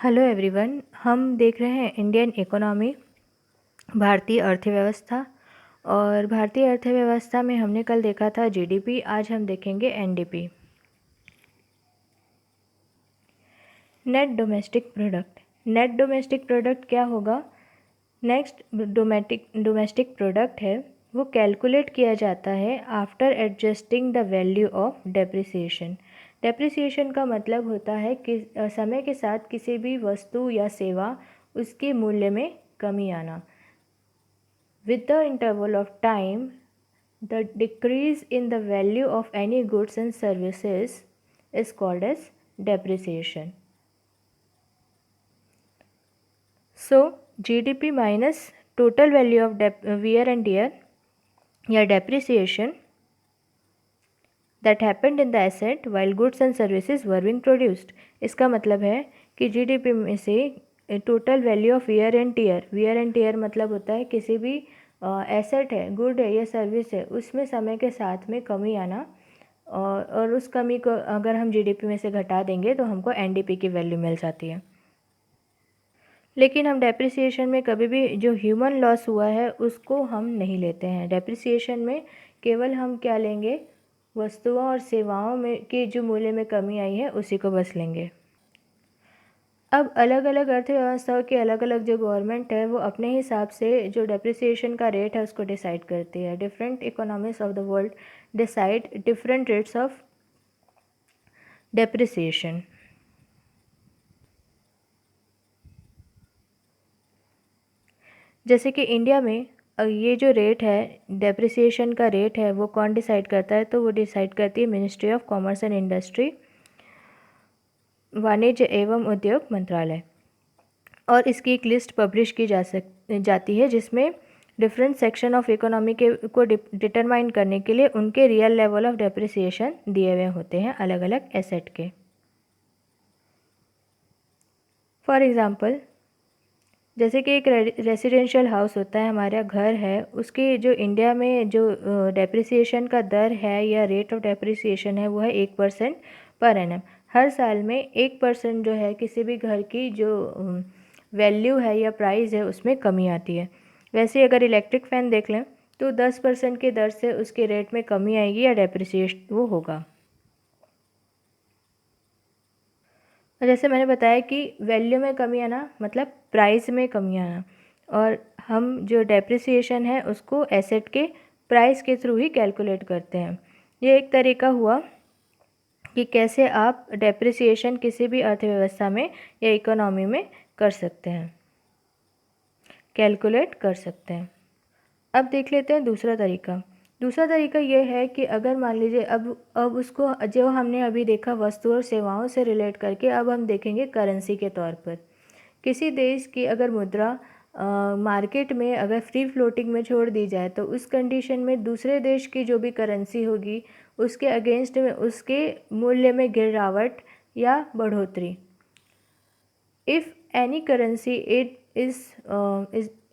Hello everyone. हम देख रहे हैं इंडियन इकोनॉमी, भारतीय अर्थव्यवस्था। और भारतीय अर्थव्यवस्था में हमने कल देखा था जीडीपी, आज हम देखेंगे NDP, net domestic product. Net domestic product क्या होगा? नेक्स्ट डोमेस्टिक प्रोडक्ट है वो कैलकुलेट किया जाता है after adjusting the value of depreciation. Depreciation का मतलब होता है कि समय के साथ किसी भी वस्तु या सेवा उसके मूल्य में कमी आना। With the interval of time, the decrease in the value of any goods and services is called as depreciation. So, GDP minus total value of wear and tear या depreciation that happened in the asset while goods and services were being produced. इसका मतलब है कि GDP में से total value of wear and tear मतलब होता है किसी भी एसेट है, गुड है या सर्विस है, उसमें समय के साथ में कमी आना। और उस कमी को अगर हम जीडीपी में से घटा देंगे तो हमको एनडीपी की वैल्यू मिल जाती है। लेकिन हम डेप्रिसिएशन में कभी भी जो ह्यूमन लॉस हुआ है उसको हम नहीं लेते हैं। डेप्रिसिएशन में केवल हम क्या लेंगे, वस्तुओं और सेवाओं में की जो मूल्य में कमी आई है उसी को बस लेंगे। अब अलग अलग अर्थव्यवस्थाओं की अलग अलग जो गवर्नमेंट है वो अपने हिसाब से जो डेप्रिसिएशन का रेट है उसको डिसाइड करती है। Different economies of the world decide different rates of depreciation. जैसे कि इंडिया में ये जो रेट है, डेप्रिसिएशन का रेट है, वो कौन डिसाइड करता है? तो वो डिसाइड करती है ministry of commerce and industry, वाणिज्य एवं उद्योग मंत्रालय। और इसकी एक लिस्ट पब्लिश की जाती है जिसमें डिफरेंट सेक्शन ऑफ इकोनॉमी के को डिटरमाइन करने के लिए उनके रियल लेवल ऑफ डेप्रिसिएशन दिए हुए होते हैं अलग अलग एसेट के। फॉर एग्ज़ाम्पल, जैसे कि एक रेसिडेंशियल हाउस होता है, हमारा घर है, उसकी जो इंडिया में जो डेप्रिसिएशन का दर है या रेट ऑफ डेप्रिसिएशन है वो है 1% पर एनम। हर साल में 1% जो है किसी भी घर की जो वैल्यू है या प्राइस है उसमें कमी आती है। वैसे अगर इलेक्ट्रिक फ़ैन देख लें तो 10% की दर से उसके रेट में कमी आएगी या डेप्रिसिएशन वो होगा। जैसे मैंने बताया कि वैल्यू में कमी आना मतलब प्राइस में कमी आना, और हम जो डेप्रिसिएशन है उसको एसेट के प्राइस के थ्रू ही कैलकुलेट करते हैं। ये एक तरीका हुआ कि कैसे आप डेप्रिसिएशन किसी भी अर्थव्यवस्था में या इकोनॉमी में कर सकते हैं, कैलकुलेट कर सकते हैं। अब देख लेते हैं दूसरा तरीका। दूसरा तरीका ये है कि अगर मान लीजिए अब उसको जो हमने अभी देखा वस्तु और सेवाओं से रिलेट करके, अब हम देखेंगे करेंसी के तौर पर। किसी देश की अगर मुद्रा मार्केट में अगर फ्री फ्लोटिंग में छोड़ दी जाए तो उस कंडीशन में दूसरे देश की जो भी करेंसी होगी उसके अगेंस्ट में उसके मूल्य में गिरावट या बढ़ोतरी। If any currency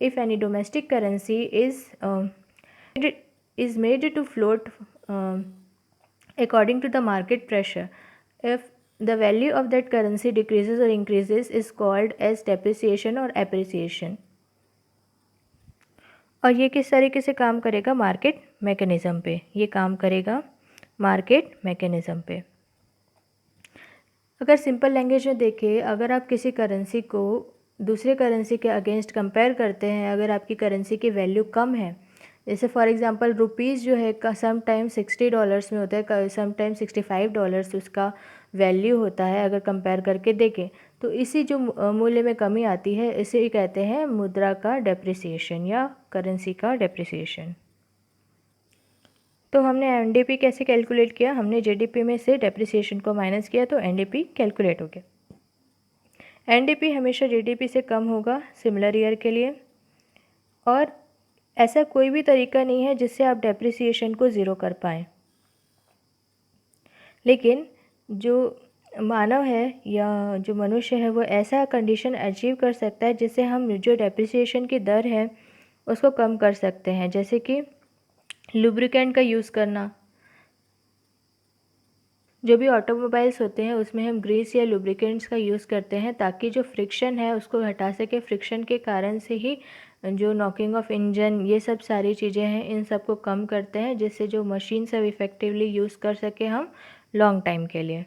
if any domestic currency is made to float according to the market pressure, if the value of that currency decreases or increases is called as depreciation or appreciation. और ये किस तरीके से काम करेगा? Market mechanism पे ये काम करेगा, मार्केट मैकेनिज़्म पे। अगर सिंपल लैंग्वेज में देखें, अगर आप किसी करेंसी को दूसरे करेंसी के अगेंस्ट कंपेयर करते हैं, अगर आपकी करेंसी की वैल्यू कम है, जैसे फॉर एग्जांपल रुपीज़ जो है का समटाइम $60 में होता है, समटाइम $65 उसका वैल्यू होता है। अगर कंपेयर करके देखें तो इसी जो मूल्य में कमी आती है इसे कहते हैं मुद्रा का डेप्रिसिएशन या करेंसी का डेप्रिसिएशन। तो हमने एनडीपी कैसे कैलकुलेट किया? हमने जीडीपी में से डेप्रिसिएशन को माइनस किया तो एनडीपी कैलकुलेट हो गया। एनडीपी हमेशा जीडीपी से कम होगा सिमिलर ईयर के लिए, और ऐसा कोई भी तरीका नहीं है जिससे आप डेप्रिसिएशन को ज़ीरो कर पाएँ। लेकिन जो मानव है या जो मनुष्य है वो ऐसा कंडीशन अचीव कर सकता है जिससे हम जो डेप्रिसिएशन की दर है उसको कम कर सकते हैं। जैसे कि लुब्रिकेंट का यूज़ करना, जो भी ऑटोमोबाइल्स होते हैं उसमें हम ग्रीस या लुब्रिकेंट्स का यूज़ करते हैं ताकि जो फ्रिक्शन है उसको हटा सके। फ्रिक्शन के कारण से ही जो नॉकिंग ऑफ इंजन, ये सब सारी चीज़ें हैं, इन सब को कम करते हैं, जिससे जो मशीन सब इफ़ेक्टिवली यूज़ कर सके हम लॉन्ग टाइम के लिए।